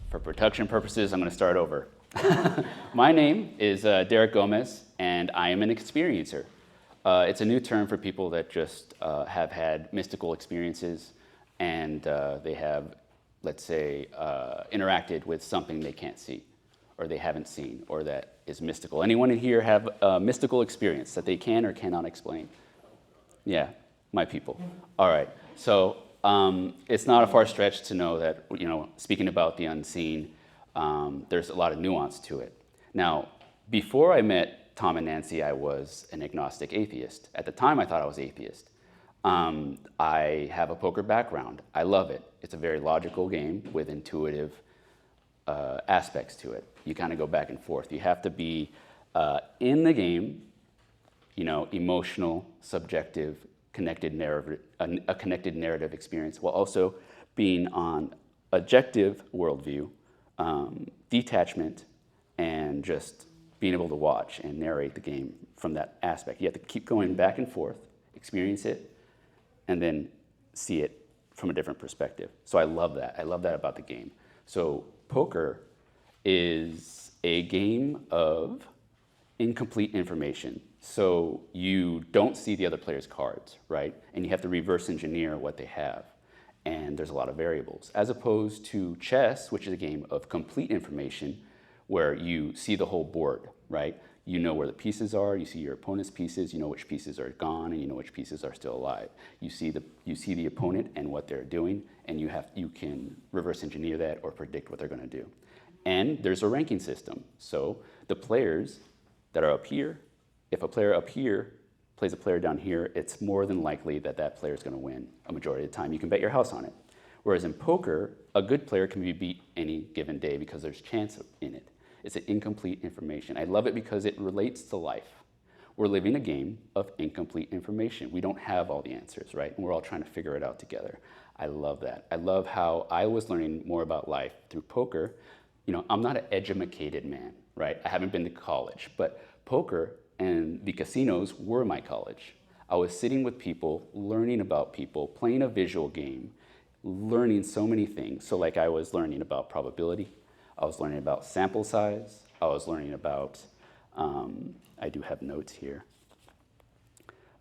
For production purposes, I'm going to start over. My name is Derek Gomez, and I am an experiencer. It's a new term for people that just have had mystical experiences, and they have, let's say, interacted with something they can't see, or they haven't seen, or that is mystical. Anyone in here have a mystical experience that they can or cannot explain? Yeah, my people. All right. So it's not a far stretch to know that, speaking about the unseen, there's a lot of nuance to it. Now, before I met Tom and Nancy, I was an agnostic atheist. At the time, I thought I was atheist. I have a poker background. I love it. It's a very logical game with intuitive aspects to it. You kind of go back and forth. You have to be in the game, emotional, subjective, connected narrative, a connected narrative experience, while also being on objective worldview, detachment, and just being able to watch and narrate the game from that aspect. You have to keep going back and forth, experience it, and then see it from a different perspective. So I love that. I love that about the game. So poker is a game of incomplete information. So you don't see the other player's cards, right? And you have to reverse engineer what they have. And there's a lot of variables. As opposed to chess, which is a game of complete information, where you see the whole board, right? You know where the pieces are, you see your opponent's pieces, you know which pieces are gone, and you know which pieces are still alive. You see the opponent and what they're doing, and you can reverse engineer that or predict what they're gonna do. And there's a ranking system. So the players that are up here, if a player up here plays a player down here, it's more than likely that that player is going to win a majority of the time. You can bet your house on it. Whereas in poker, a good player can be beat any given day because there's chance in it. It's an incomplete information. I love it because it relates to life. We're living a game of incomplete information. We don't have all the answers, right? And we're all trying to figure it out together. I love that. I love how I was learning more about life through poker. I'm not an educated man, right? I haven't been to college, but poker and the casinos were my college. I was sitting with people, learning about people, playing a visual game, learning so many things. So like I was learning about probability, I was learning about sample size, I was learning about, I do have notes here,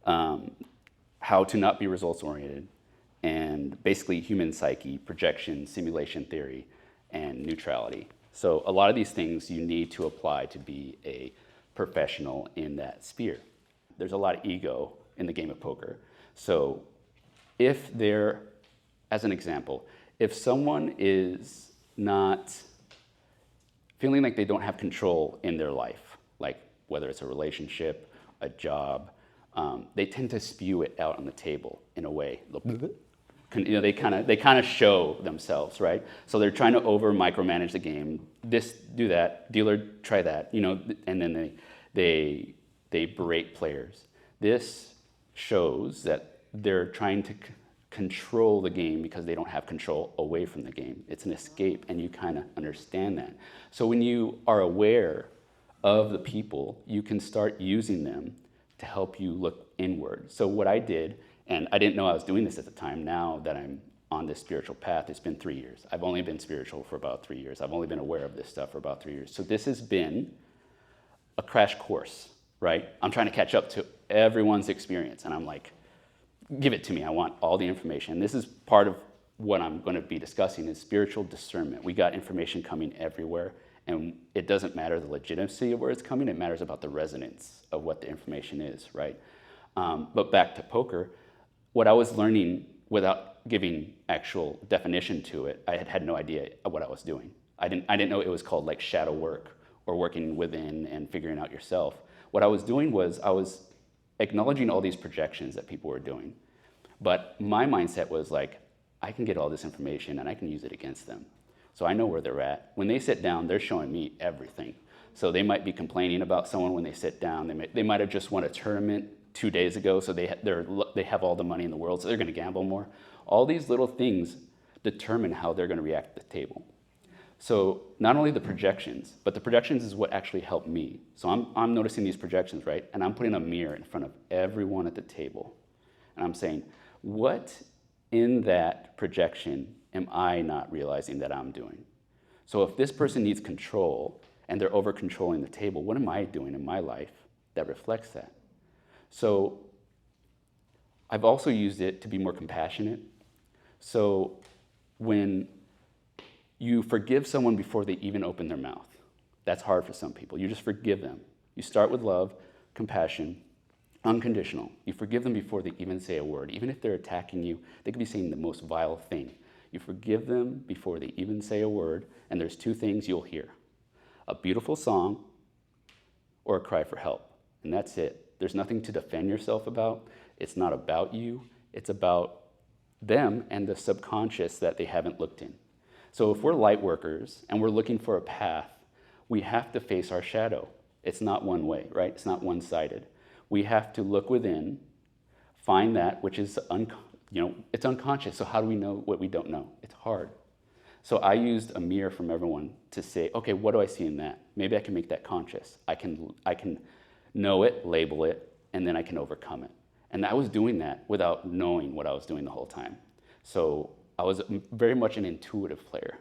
how to not be results oriented, and basically human psyche, projection, simulation theory, and neutrality. So a lot of these things you need to apply to be a professional in that sphere. There's a lot of ego in the game of poker. So if there, as an example, if someone is not feeling like they don't have control in their life, like whether it's a relationship, a job, they tend to spew it out on the table in a way. They kind of show themselves, right? So they're trying to over micromanage the game. This, do that, dealer, try that, and then they berate players. This shows that they're trying to control the game because they don't have control away from the game. It's an escape, and you kind of understand that. So when you are aware of the people, you can start using them to help you look inward. So what I did, and I didn't know I was doing this at the time. Now that I'm on this spiritual path, it's been 3 years. I've only been spiritual for about 3 years. I've only been aware of this stuff for about 3 years. So this has been a crash course, right? I'm trying to catch up to everyone's experience, and I'm like, give it to me. I want all the information. This is part of what I'm going to be discussing is spiritual discernment. We got information coming everywhere, and it doesn't matter the legitimacy of where it's coming. It matters about the resonance of what the information is, right? But back to poker, what I was learning without giving actual definition to it, I had no idea what I was doing. I didn't know it was called like shadow work or working within and figuring out yourself. What I was doing was I was acknowledging all these projections that people were doing. But my mindset was like, I can get all this information and I can use it against them. So I know where they're at. When they sit down, they're showing me everything. So they might be complaining about someone when they sit down. They might have just won a tournament 2 days ago, so they have all the money in the world, so they're going to gamble more. All these little things determine how they're going to react at the table. So not only the projections, but the projections is what actually helped me. So I'm noticing these projections, right? And I'm putting a mirror in front of everyone at the table. And I'm saying, what in that projection am I not realizing that I'm doing? So if this person needs control and they're over controlling the table, what am I doing in my life that reflects that? So I've also used it to be more compassionate. So when you forgive someone before they even open their mouth, that's hard for some people. You just forgive them. You start with love, compassion, unconditional. You forgive them before they even say a word. Even if they're attacking you, they could be saying the most vile thing. You forgive them before they even say a word, and there's two things you'll hear: a beautiful song or a cry for help. And that's it. There's nothing to defend yourself about. It's not about you. It's about them and the subconscious that they haven't looked in. So if we're light workers and we're looking for a path, we have to face our shadow. It's not one way, right? It's not one-sided. We have to look within, find that which is it's unconscious. So how do we know what we don't know? It's hard. So I used a mirror from everyone to say, okay, what do I see in that? Maybe I can make that conscious. I can know it, label it, and then I can overcome it. And I was doing that without knowing what I was doing the whole time. So I was very much an intuitive player.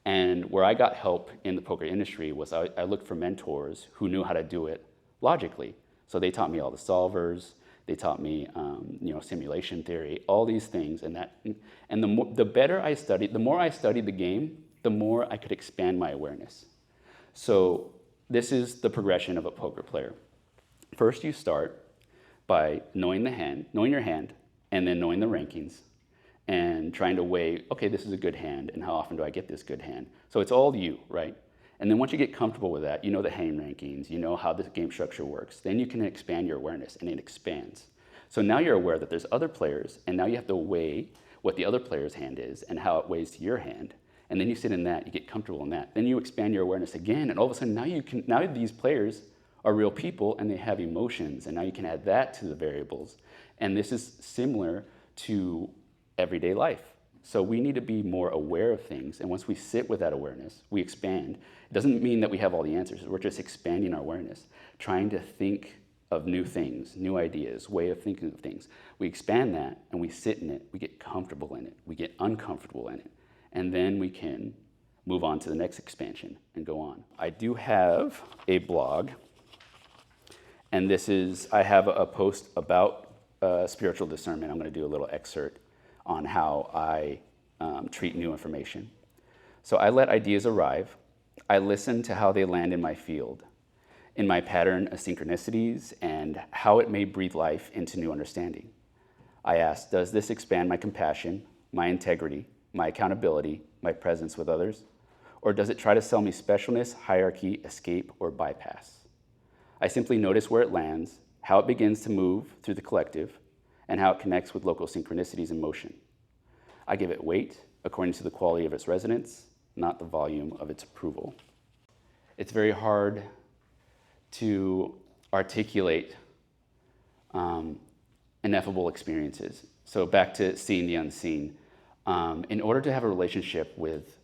And where I got help in the poker industry was I looked for mentors who knew how to do it logically. So they taught me all the solvers. They taught me, simulation theory, all these things. And the better I studied, the more I studied the game, the more I could expand my awareness. So this is the progression of a poker player. First, you start by knowing your hand, and then knowing the rankings, and trying to weigh, okay, this is a good hand, and how often do I get this good hand? So it's all you, right? And then once you get comfortable with that, you know the hand rankings, you know how the game structure works, then you can expand your awareness, and it expands. So now you're aware that there's other players, and now you have to weigh what the other player's hand is and how it weighs to your hand. And then you sit in that, you get comfortable in that. Then you expand your awareness again, and all of a sudden now these players are real people, and they have emotions, and now you can add that to the variables. And this is similar to everyday life. So we need to be more aware of things, and once we sit with that awareness, we expand. It doesn't mean that we have all the answers. We're just expanding our awareness, trying to think of new things, new ideas, way of thinking of things. We expand that, and we sit in it. We get comfortable in it. We get uncomfortable in it. And then we can move on to the next expansion and go on. I do have a blog, and I have a post about spiritual discernment. I'm going to do a little excerpt on how I treat new information. So I let ideas arrive. I listen to how they land in my field, in my pattern of synchronicities, and how it may breathe life into new understanding. I ask, does this expand my compassion, my integrity, my accountability, my presence with others? Or does it try to sell me specialness, hierarchy, escape, or bypass? I simply notice where it lands, how it begins to move through the collective, and how it connects with local synchronicities in motion. I give it weight according to the quality of its resonance, not the volume of its approval. It's very hard to articulate ineffable experiences. So back to seeing the unseen. In order to have a relationship with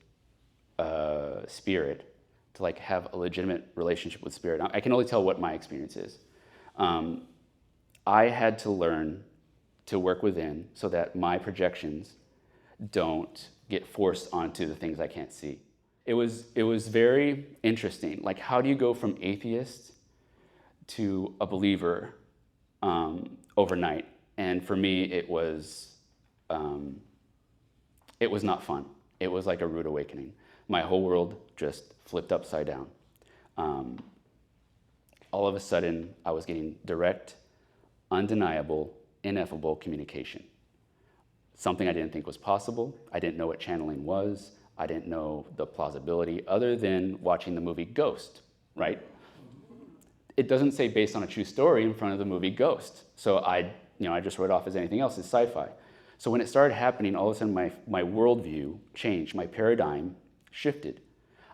spirit, to have a legitimate relationship with spirit, I can only tell what my experience is. I had to learn to work within so that my projections don't get forced onto the things I can't see. It was very interesting. How do you go from atheist to a believer overnight? And for me, it was not fun. It was like a rude awakening. My whole world just flipped upside down. All of a sudden, I was getting direct, undeniable, ineffable communication. Something I didn't think was possible. I didn't know what channeling was. I didn't know the plausibility other than watching the movie Ghost, right? It doesn't say based on a true story in front of the movie Ghost. So I just wrote off as anything else as sci-fi. So when it started happening, all of a sudden my worldview changed, my paradigm shifted.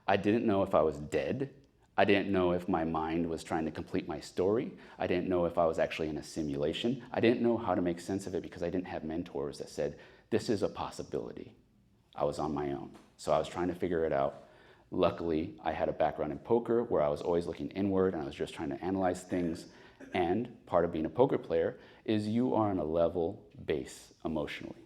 I didn't know if I was dead. I didn't know if my mind was trying to complete my story. I didn't know if I was actually in a simulation. I didn't know how to make sense of it because I didn't have mentors that said, this is a possibility. I was on my own. So I was trying to figure it out. Luckily, I had a background in poker where I was always looking inward and I was just trying to analyze things. And part of being a poker player is you are on a level base emotionally.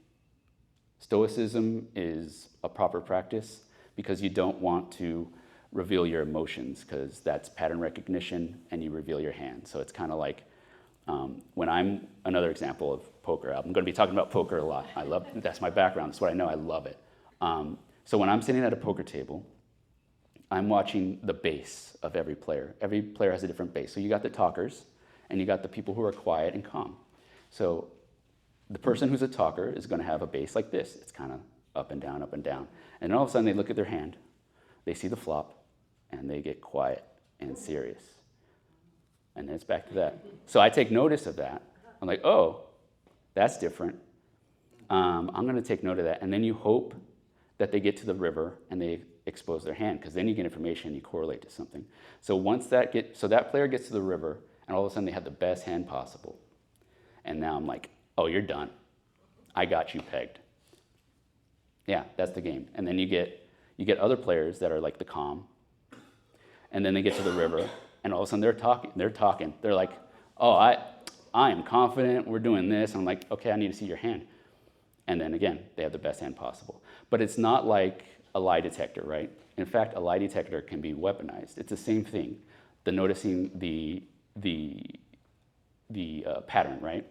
Stoicism is a proper practice because you don't want to reveal your emotions, because that's pattern recognition, and you reveal your hand. So it's kind of like when I'm, another example of poker, I'm going to be talking about poker a lot. That's my background, that's what I know, I love it. So when I'm sitting at a poker table, I'm watching the base of every player. Every player has a different base. So you got the talkers, and you got the people who are quiet and calm. So the person who's a talker is going to have a base like this. It's kind of up and down, up and down. And then all of a sudden they look at their hand, they see the flop, and they get quiet and serious. And then it's back to that. So I take notice of that. I'm like, oh, that's different. I'm going to take note of that. And then you hope that they get to the river and they expose their hand, because then you get information and you correlate to something. So that player gets to the river, and all of a sudden they have the best hand possible. And now I'm like, oh, you're done. I got you pegged. Yeah, that's the game. And then you get other players that are like the calm, and then they get to the river, and all of a sudden they're talking. They're like, oh, I am confident, we're doing this. I'm like, okay, I need to see your hand. And then again, they have the best hand possible. But it's not like a lie detector, right? In fact, a lie detector can be weaponized. It's the same thing. The noticing the pattern, right?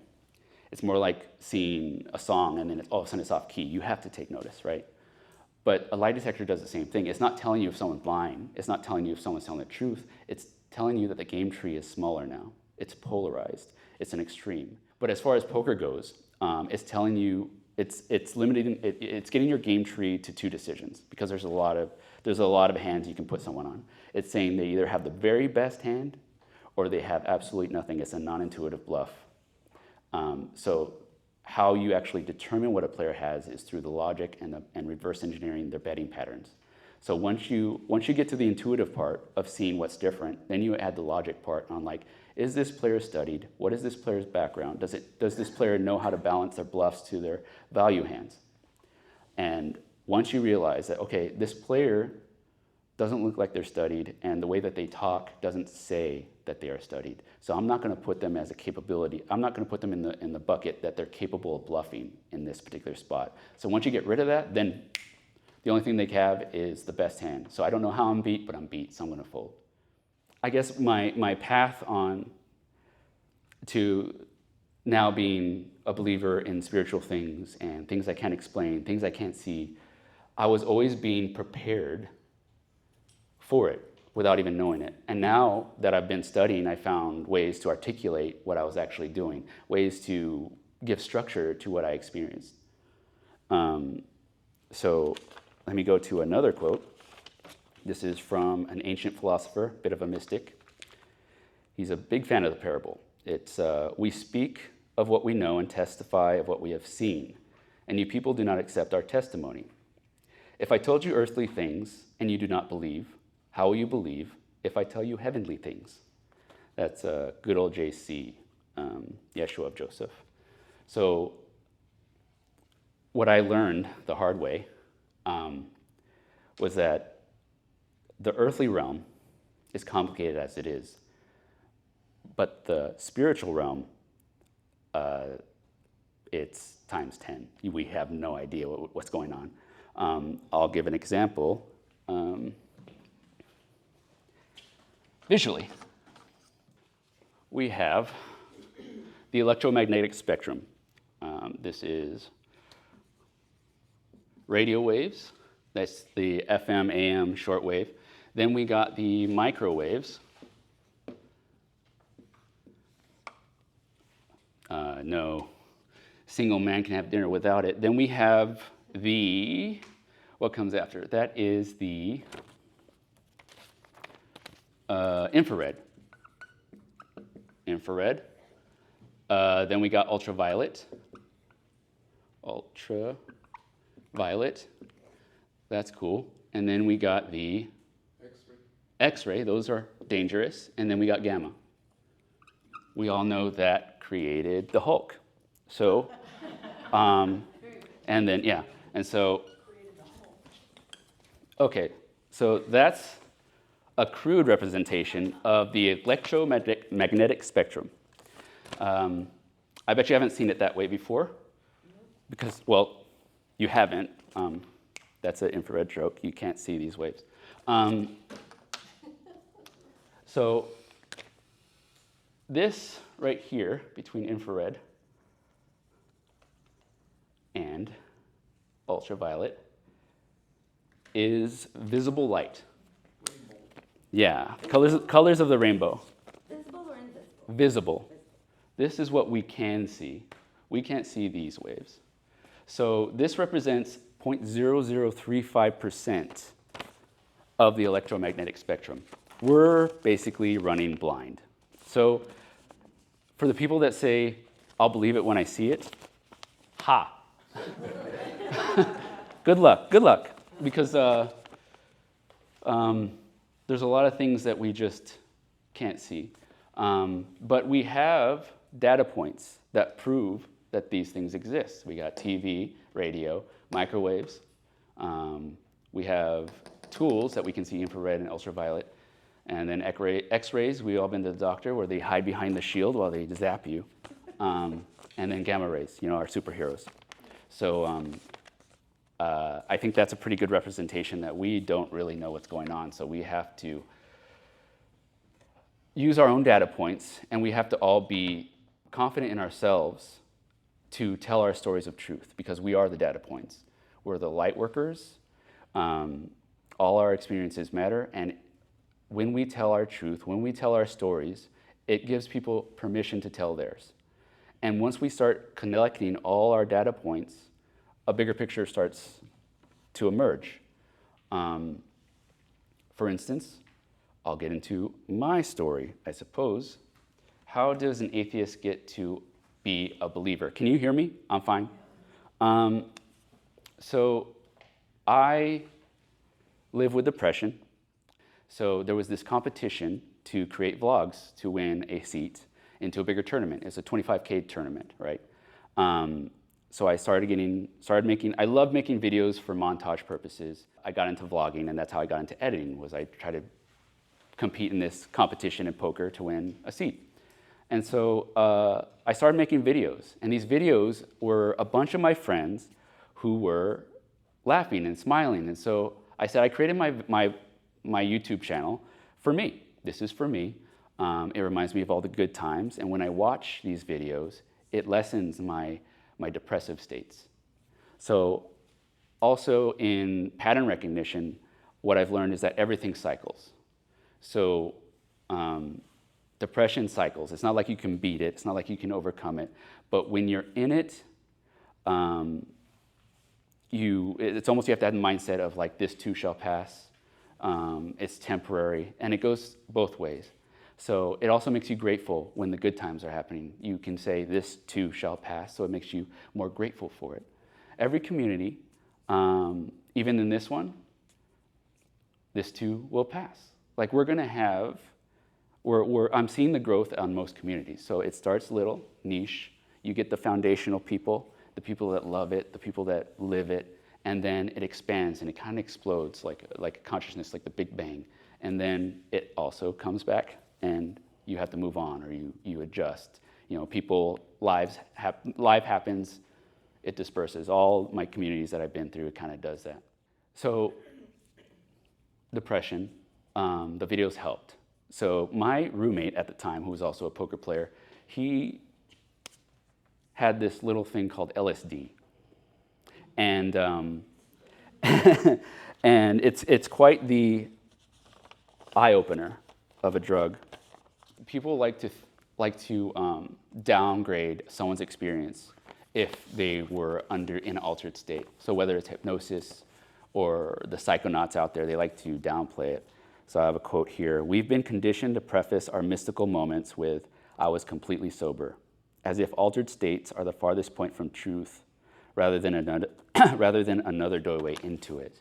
It's more like seeing a song and then all of a sudden it's off key. You have to take notice, right? But a lie detector does the same thing. It's not telling you if someone's lying. It's not telling you if someone's telling the truth. It's telling you that the game tree is smaller now. It's polarized. It's an extreme. But as far as poker goes, it's telling you, it's limiting, it's getting your game tree to two decisions, because there's a lot of hands you can put someone on. It's saying they either have the very best hand or they have absolutely nothing. It's a non-intuitive bluff. So how you actually determine what a player has is through the logic and reverse engineering their betting patterns. So once you get to the intuitive part of seeing what's different, then you add the logic part on, like, is this player studied? What is this player's background? Does this player know how to balance their bluffs to their value hands? And once you realize that, okay, this player doesn't look like they're studied, and the way that they talk doesn't say that they are studied. So I'm not going to put them as a capability. I'm not going to put them in the bucket that they're capable of bluffing in this particular spot. So once you get rid of that, then the only thing they have is the best hand. So I don't know how I'm beat, but I'm beat, so I'm going to fold. I guess my path on to now being a believer in spiritual things and things I can't explain, things I can't see, I was always being prepared for it without even knowing it. And now that I've been studying, I found ways to articulate what I was actually doing, ways to give structure to what I experienced. So let me go to another quote. This is from an ancient philosopher, bit of a mystic. He's a big fan of the parable. It's, we speak of what we know and testify of what we have seen, and you people do not accept our testimony. If I told you earthly things and you do not believe, how will you believe if I tell you heavenly things? That's good old JC, Yeshua of Joseph. So what I learned the hard way was that the earthly realm is complicated as it is, but the spiritual realm, it's times 10. We have no idea what's going on. I'll give an example. Visually, we have the electromagnetic spectrum. This is radio waves. That's the FM, AM, shortwave. Then we got the microwaves. No single man can have dinner without it. Then we have what comes after? That is the infrared. Then we got ultraviolet. That's cool. And then we got the X-ray. Those are dangerous. And then we got gamma. We all know that created the Hulk. So, and then, yeah. And so, okay. So that's a crude representation of the electromagnetic spectrum. I bet you haven't seen it that way before, because, well, you haven't. That's an infrared joke. You can't see these waves. So this right here, between infrared and ultraviolet, is visible light. Rainbow. Yeah, colors of the rainbow. Visible or invisible? Visible. This is what we can see. We can't see these waves. So this represents 0.0035% of the electromagnetic spectrum. We're basically running blind. So for the people that say, I'll believe it when I see it, ha. Good luck, because there's a lot of things that we just can't see. But we have data points that prove that these things exist. We got TV, radio, microwaves. We have tools that we can see infrared and ultraviolet. And then X-rays, we've all been to the doctor where they hide behind the shield while they zap you. And then gamma rays, our superheroes. So I think that's a pretty good representation that we don't really know what's going on. So we have to use our own data points, and we have to all be confident in ourselves to tell our stories of truth, because we are the data points. We're the light workers. All our experiences matter, and when we tell our truth, when we tell our stories, it gives people permission to tell theirs. And once we start collecting all our data points, a bigger picture starts to emerge. For instance, I'll get into my story, I suppose. How does an atheist get to be a believer? Can you hear me? I'm fine. So I live with depression. So there was this competition to create vlogs to win a seat into a bigger tournament. It's a 25K tournament, right? So I started making, I love making videos for montage purposes. I got into vlogging, and that's how I got into editing, was I tried to compete in this competition in poker to win a seat. And so I started making videos, and these videos were a bunch of my friends who were laughing and smiling. And so I said, I created my YouTube channel for me. This is for me. It reminds me of all the good times, and when I watch these videos, it lessens my depressive states. So also in pattern recognition, what I've learned is that everything cycles. So depression cycles. It's not like you can beat it. It's not like you can overcome it. But when you're in it, it's almost you have to have the mindset of like, this too shall pass. It's temporary, and it goes both ways. So it also makes you grateful when the good times are happening. You can say, this too shall pass, so it makes you more grateful for it. Every community, even in this one, this too will pass. Like we're gonna have, I'm seeing the growth on most communities. So it starts little, niche, you get the foundational people, the people that love it, the people that live it, and then it expands and it kind of explodes like consciousness, like the Big Bang. And then it also comes back, and you have to move on, or you adjust. Life happens, it disperses. All my communities that I've been through, it kind of does that. So depression, the videos helped. So my roommate at the time, who was also a poker player, he had this little thing called LSD. And and it's quite the eye-opener of a drug. People like to downgrade someone's experience if they were in an altered state. So whether it's hypnosis or the psychonauts out there, they like to downplay it. So I have a quote here. "We've been conditioned to preface our mystical moments with, 'I was completely sober,' as if altered states are the farthest point from truth rather than another doorway into it."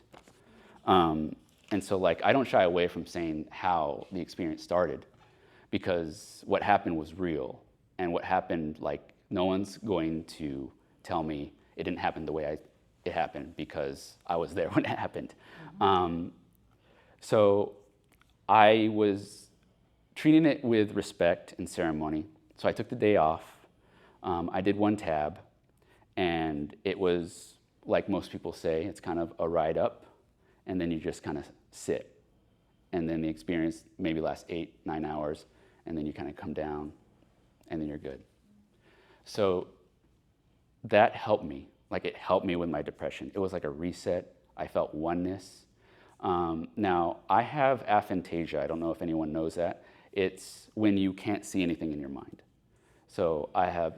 And so I don't shy away from saying how the experience started, because what happened was real. And what happened, no one's going to tell me it didn't happen the way it happened, because I was there when it happened. So I was treating it with respect and ceremony. So I took the day off. I did one tab, and it was like most people say, it's kind of a ride up, and then you just kind of sit. And then the experience maybe lasts 8-9 hours, and then you kind of come down, and then you're good. So that helped me. Like, it helped me with my depression. It was like a reset. I felt oneness. Now, I have aphantasia. I don't know if anyone knows that. It's when you can't see anything in your mind. So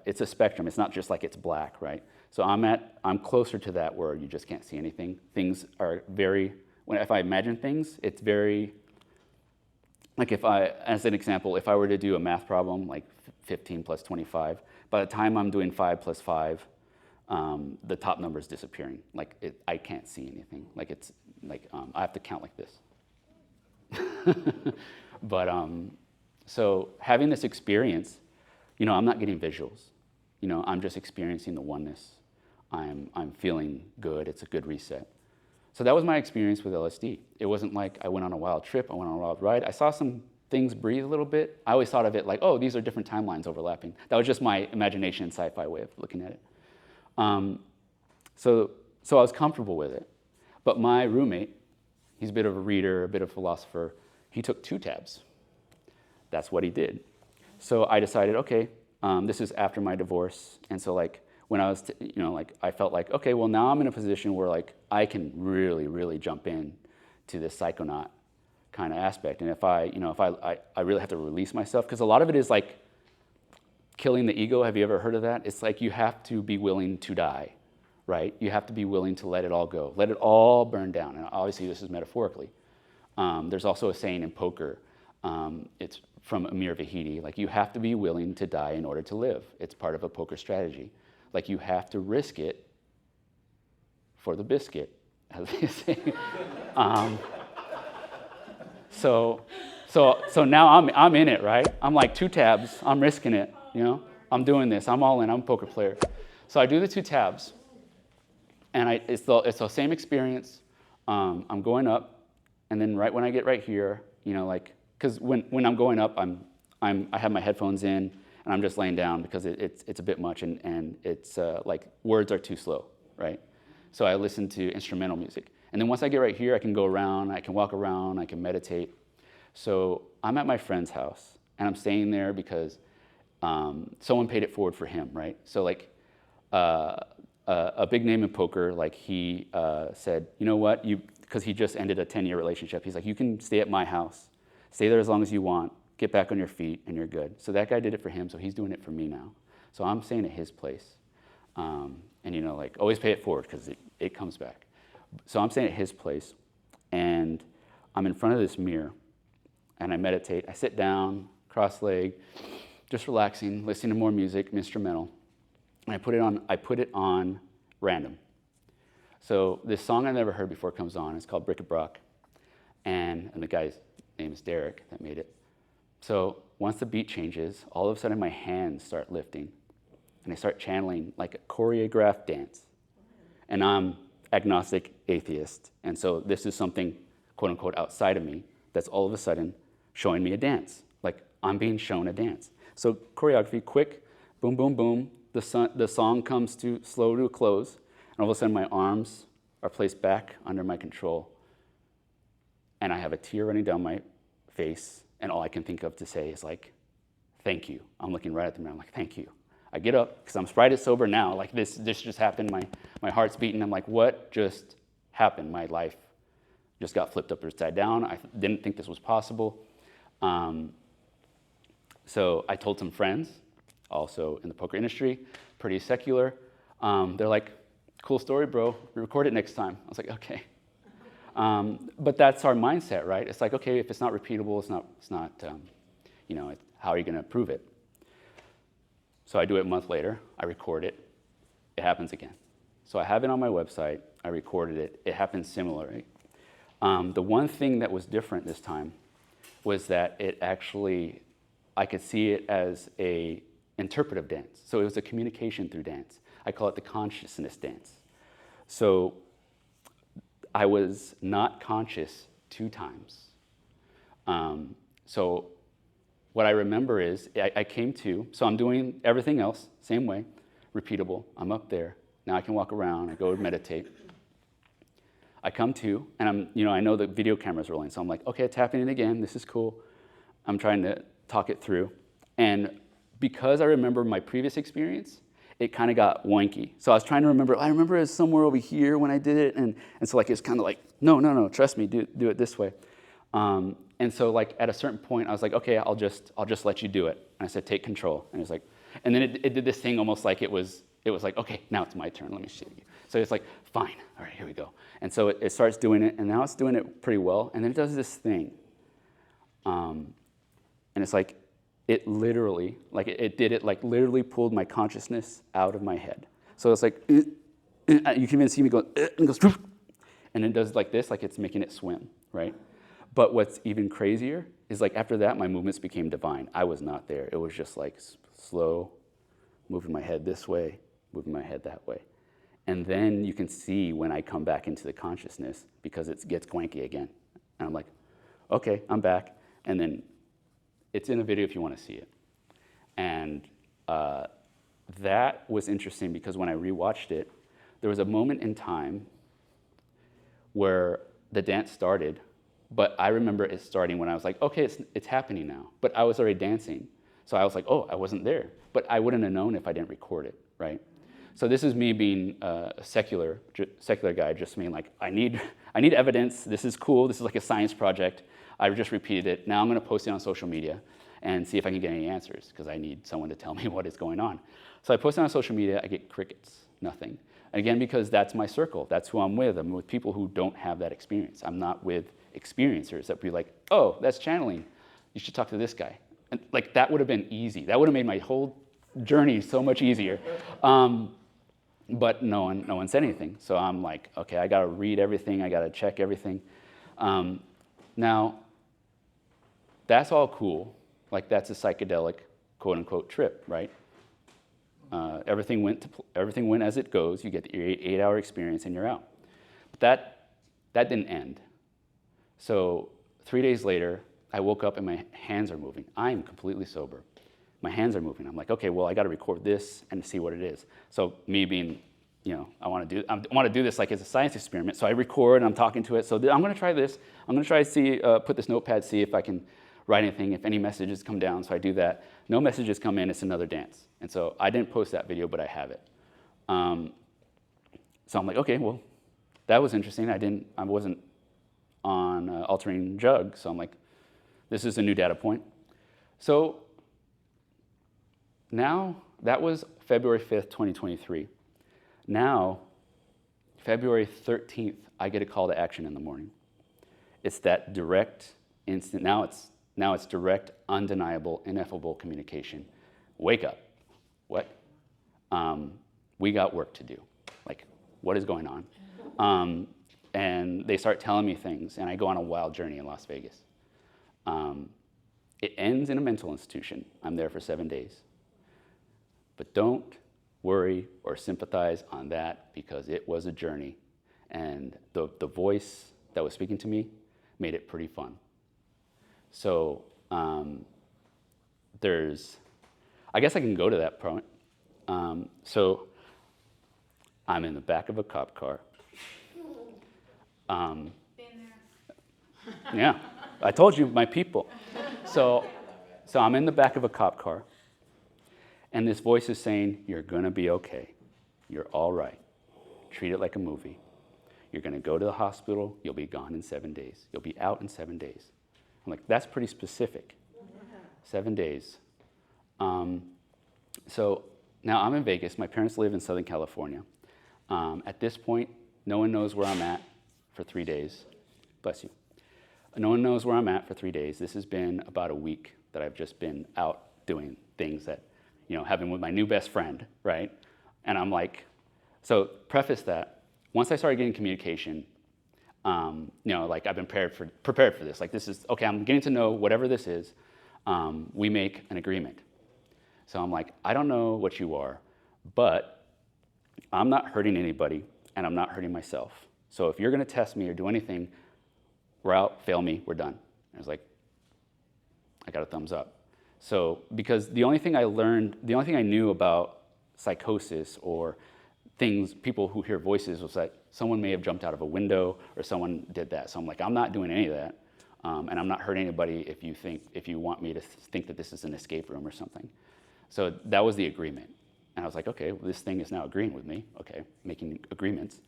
it's a spectrum. It's not just like it's black, right? So I'm closer to that where you just can't see anything. Things are if I imagine things, it's very, like as an example, if I were to do a math problem, like 15 plus 25, by the time I'm doing 5 plus 5, the top number is disappearing. Like I can't see anything. Like it's like I have to count like this. But so having this experience, I'm not getting visuals. I'm just experiencing the oneness. I'm feeling good. It's a good reset. So that was my experience with LSD. It wasn't like I went on a wild trip. I went on a wild ride. I saw some things breathe a little bit. I always thought of it like, oh, these are different timelines overlapping. That was just my imagination and sci-fi way of looking at it. So I was comfortable with it. But my roommate, he's a bit of a reader, a bit of a philosopher. He took 2 tabs. That's what he did. So I decided, okay, this is after my divorce. And so like when I was, I felt like, okay, well now I'm in a position where like I can really, really jump in to this psychonaut kind of aspect. And if I really have to release myself, because a lot of it is like killing the ego. Have you ever heard of that? It's like you have to be willing to die, right? You have to be willing to let it all go, let it all burn down. And obviously this is metaphorically. There's also a saying in poker, it's from Amir Vahidi, like you have to be willing to die in order to live. It's part of a poker strategy. Like you have to risk it for the biscuit, as they say. So now I'm in it, right? I'm like 2 tabs, I'm risking it, I'm doing this, I'm all in, I'm a poker player. So I do the 2 tabs, and it's the same experience. I'm going up, and then right when I get right here, because when I'm going up, I have my headphones in, and I'm just laying down because it's a bit much, and it's like words are too slow, right? So I listen to instrumental music. And then once I get right here, I can go around, I can walk around, I can meditate. So I'm at my friend's house, and I'm staying there because someone paid it forward for him, right? So like a big name in poker, like he said, you know what, because he just ended a 10-year relationship. He's like, you can stay at my house, stay there as long as you want, get back on your feet, and you're good. So that guy did it for him, so he's doing it for me now. So I'm staying at his place. And like always pay it forward because it comes back. So I'm staying at his place, and I'm in front of this mirror, and I meditate. I sit down, cross-legged, just relaxing, listening to more music, instrumental. And I put it on random. So this song I never heard before comes on. It's called Bric-a-Brac. And the guy's name is Derek that made it. So once the beat changes, all of a sudden my hands start lifting, and I start channeling like a choreographed dance. And I'm agnostic atheist. And so this is something, quote unquote, outside of me that's all of a sudden showing me a dance. Like I'm being shown a dance. So choreography, quick, boom, boom, boom. The song comes slow to a close, and all of a sudden my arms are placed back under my control, and I have a tear running down my face, and all I can think of to say is like, thank you. I'm looking right at the mirror, I'm like, thank you. I get up, because I'm spry sober now, like this just happened, my heart's beating, I'm like, what just happened? My life just got flipped upside down. I didn't think this was possible. So I told some friends, also in the poker industry, pretty secular. They're like, cool story, bro. Record it next time. I was like, okay. But that's our mindset, right? It's like, okay, if it's not repeatable, it's not how are you going to prove it? So I do it a month later. I record it. It happens again. So I have it on my website. I recorded it. It happens similarly. The one thing that was different this time was that I could see it as a interpretive dance. So it was a communication through dance. I call it the consciousness dance. So I was not conscious 2 times. So what I remember is I came to, so I'm doing everything else, same way, repeatable. I'm up there. Now I can walk around, I go meditate. I come to, and I know the video camera's rolling, so I'm like, okay, it's happening again, this is cool. I'm trying to talk it through. And because I remember my previous experience, it kind of got wonky. So I was trying to remember, I remember it was somewhere over here when I did it, and so like it's kind of like, no, trust me, do it this way. And so like at a certain point, I was like, okay, I'll just let you do it. And I said, take control. And it's like, and then it did this thing almost like it was like, okay, now it's my turn, let me show you. So it's like, fine, all right, here we go. And so it starts doing it, and now it's doing it pretty well, and then it does this thing. And it's like, it literally, like it did it, like literally pulled my consciousness out of my head. So it's like, you can even see me go, and it goes, and it does like this, like it's making it swim, right? But what's even crazier is like after that, my movements became divine. I was not there. It was just like slow, moving my head this way, moving my head that way. And then you can see when I come back into the consciousness because it gets gwanky again. And I'm like, okay, I'm back. And then it's in a video if you want to see it. And that was interesting because when I rewatched it, there was a moment in time where the dance started, but I remember it starting when I was like, okay, it's happening now. But I was already dancing. So I was like, oh, I wasn't there. But I wouldn't have known if I didn't record it, right? So this is me being a secular guy, just being like, I need evidence. This is cool. This is like a science project. I just repeated it. Now I'm going to post it on social media and see if I can get any answers because I need someone to tell me what is going on. So I post it on social media. I get crickets, nothing. Again, because that's my circle. That's who I'm with. I'm with people who don't have that experience. I'm not with experiencers that be like, oh, that's channeling. You should talk to this guy. And like that would have been easy. That would have made my whole journey so much easier. But no one said anything. So I'm like, okay, I got to read everything. I got to check everything. Now, that's all cool. Like that's a psychedelic, quote unquote, trip, right? Everything went as it goes. You get the 8-hour experience and you're out. But that didn't end. So 3 days later, I woke up and my hands are moving. I am completely sober. My hands are moving. I'm like, okay, well, I got to record this and see what it is. So me being, I want to do this like as a science experiment. So I record and I'm talking to it. So I'm going to try this. I'm going to try to see, put this notepad, see if I can write anything, if any messages come down. So I do that. No messages come in. It's another dance. And so I didn't post that video, but I have it. So I'm like, okay, well, that was interesting. I wasn't on altering Jug. So I'm like, this is a new data point. So now, that was February 5th, 2023. Now, February 13th, I get a call to action in the morning. It's that direct, instant, now it's direct, undeniable, ineffable communication. Wake up. What? We got work to do. Like, what is going on? And they start telling me things, and I go on a wild journey in Las Vegas. It ends in a mental institution. I'm there for 7 days. But don't worry or sympathize on that because it was a journey. And the voice that was speaking to me made it pretty fun. So I guess I can go to that point. So I'm in the back of a cop car. Been there. Yeah, I told you, my people. So I'm in the back of a cop car. And this voice is saying, you're going to be okay. You're all right. Treat it like a movie. You're going to go to the hospital. You'll be gone in 7 days. You'll be out in 7 days. I'm like, that's pretty specific. 7 days. So now I'm in Vegas. My parents live in Southern California. At this point, no one knows where I'm at for 3 days. Bless you. No one knows where I'm at for 3 days. This has been about a week that I've just been out doing things that, having with my new best friend, right? And I'm like, so preface that, once I started getting communication, like I've been prepared for this. Like this is, okay, I'm getting to know whatever this is, we make an agreement. So I'm like, I don't know what you are, but I'm not hurting anybody and I'm not hurting myself. So if you're gonna test me or do anything, we're out, fail me, we're done. I was like, I got a thumbs up. So, because the only thing I knew about psychosis or things, people who hear voices, was like someone may have jumped out of a window or someone did that. So I'm like, I'm not doing any of that. And I'm not hurting anybody if you want me to think that this is an escape room or something. So that was the agreement. And I was like, okay, well, this thing is now agreeing with me. Okay, making agreements.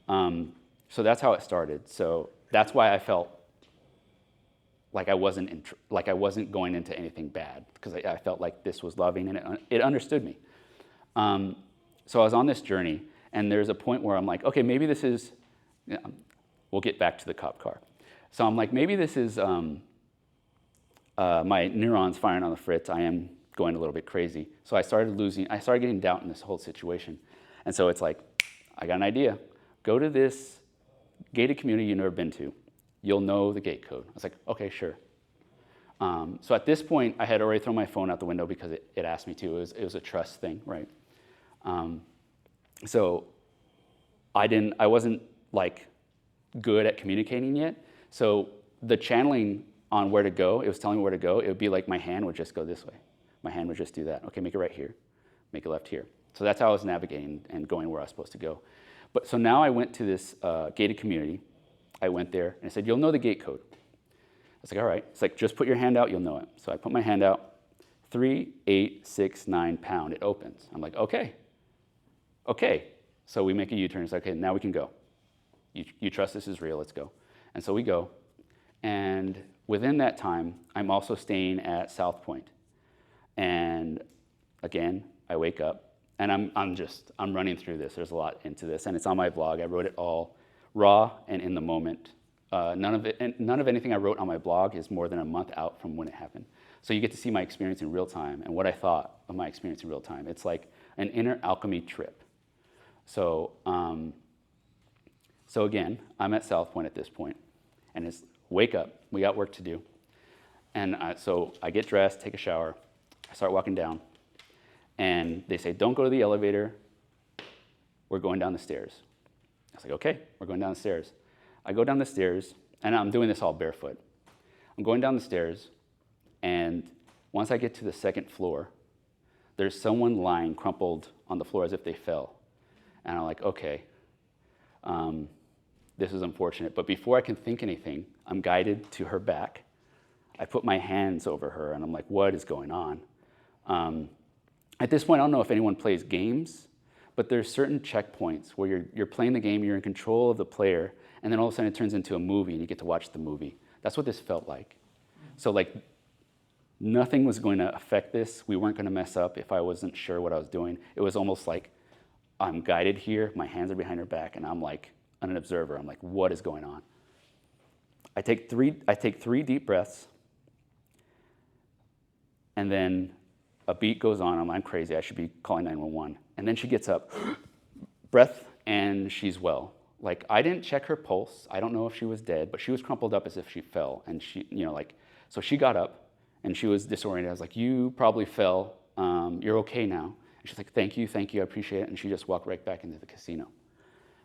So that's how it started. So that's why I felt like I wasn't going into anything bad, because I felt like this was loving and it understood me. So I was on this journey, and there's a point where I'm like, okay, maybe this is, we'll get back to the cop car. So I'm like, maybe this is my neurons firing on the fritz. I am going a little bit crazy. So I started getting doubt in this whole situation. And so it's like, I got an idea. Go to this gated community you've never been to. You'll know the gate code. I was like, okay, sure. So at this point, I had already thrown my phone out the window because it asked me to. It was a trust thing, right? So I wasn't like good at communicating yet. So the channeling on where to go, it was telling me where to go. It would be like my hand would just go this way. My hand would just do that. Okay, make it right here. Make it left here. So that's how I was navigating and going where I was supposed to go. But so now I went to this gated community. I went there and I said, you'll know the gate code. I was like, all right. It's like, just put your hand out, you'll know it. So I put my hand out, 3869 pound, it opens. I'm like, okay. So we make a U-turn. It's like, okay, now we can go. You trust this is real, let's go. And so we go. And within that time, I'm also staying at South Point. And again, I wake up and I'm running through this. There's a lot into this, and it's on my blog. I wrote it all raw and in the moment. None of anything I wrote on my blog is more than a month out from when it happened. So you get to see my experience in real time and what I thought of my experience in real time. It's like an inner alchemy trip. So, so again, I'm at South Point at this point, and it's wake up. We got work to do. And so I get dressed, take a shower, I start walking down, and they say, don't go to the elevator. We're going down the stairs. I was like, okay, we're going down the stairs. I go down the stairs, and I'm doing this all barefoot. I'm going down the stairs, and once I get to the second floor, there's someone lying crumpled on the floor as if they fell. And I'm like, okay, this is unfortunate. But before I can think anything, I'm guided to her back. I put my hands over her, and I'm like, what is going on? At this point, I don't know if anyone plays games, but there's certain checkpoints where you're playing the game, you're in control of the player, and then all of a sudden it turns into a movie, and you get to watch the movie. That's what this felt like. So like, nothing was going to affect this. We weren't going to mess up if I wasn't sure what I was doing. It was almost like I'm guided here, my hands are behind her back, and I'm like an observer. I'm like, what is going on? I take three deep breaths, and then a beat goes on. I'm crazy. I should be calling 911. And then she gets up, breath, and she's well. Like, I didn't check her pulse. I don't know if she was dead, but she was crumpled up as if she fell. And she, so she got up, and she was disoriented. I was like, you probably fell. You're okay now. And she's like, thank you, I appreciate it. And she just walked right back into the casino.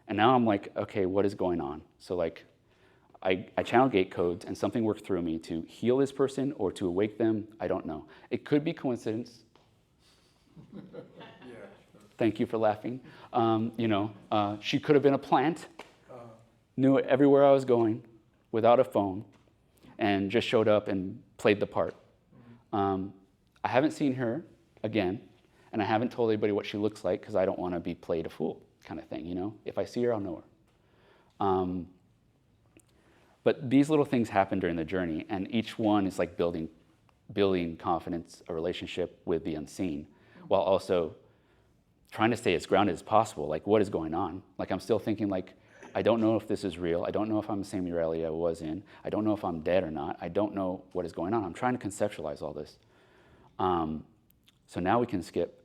And now I'm like, okay, what is going on? So like, I channel gate codes, and something worked through me to heal this person or to awake them. I don't know. It could be coincidence. Yeah. Thank you for laughing. She could have been a plant, knew everywhere I was going without a phone, and just showed up and played the part. I haven't seen her again, and I haven't told anybody what she looks like because I don't want to be played a fool kind of thing, If I see her, I'll know her. But these little things happen during the journey, and each one is like building confidence, a relationship with the unseen, while also trying to stay as grounded as possible. Like, what is going on? Like, I'm still thinking, like, I don't know if this is real. I don't know if I'm the same reality I was in. I don't know if I'm dead or not. I don't know what is going on. I'm trying to conceptualize all this. So now we can skip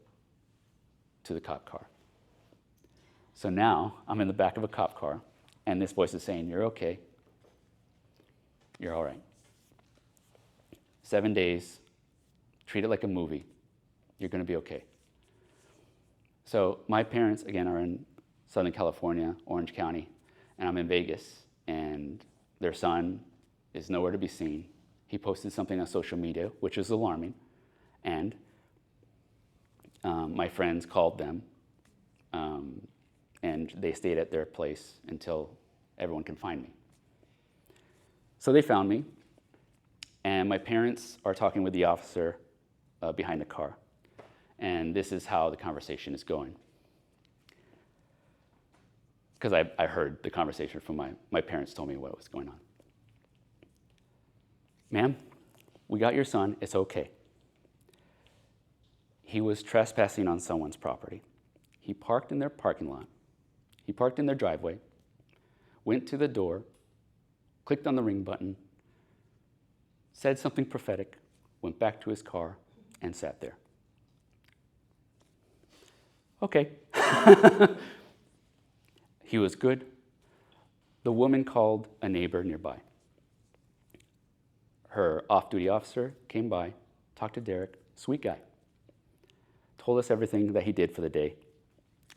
to the cop car. So now I'm in the back of a cop car, and this voice is saying, you're okay. You're all right. 7 days, treat it like a movie. You're going to be okay. So my parents, again, are in Southern California, Orange County, and I'm in Vegas, and their son is nowhere to be seen. He posted something on social media, which is alarming, and my friends called them, And they stayed at their place until everyone can find me. So they found me, and my parents are talking with the officer behind the car. And this is how the conversation is going. Because I heard the conversation from my parents told me what was going on. Ma'am, we got your son, it's okay. He was trespassing on someone's property. He parked in their parking lot. He parked in their driveway, went to the door, clicked on the ring button, said something prophetic, went back to his car, and sat there. Okay. He was good. The woman called a neighbor nearby. Her off-duty officer came by, talked to Derek, sweet guy, told us everything that he did for the day.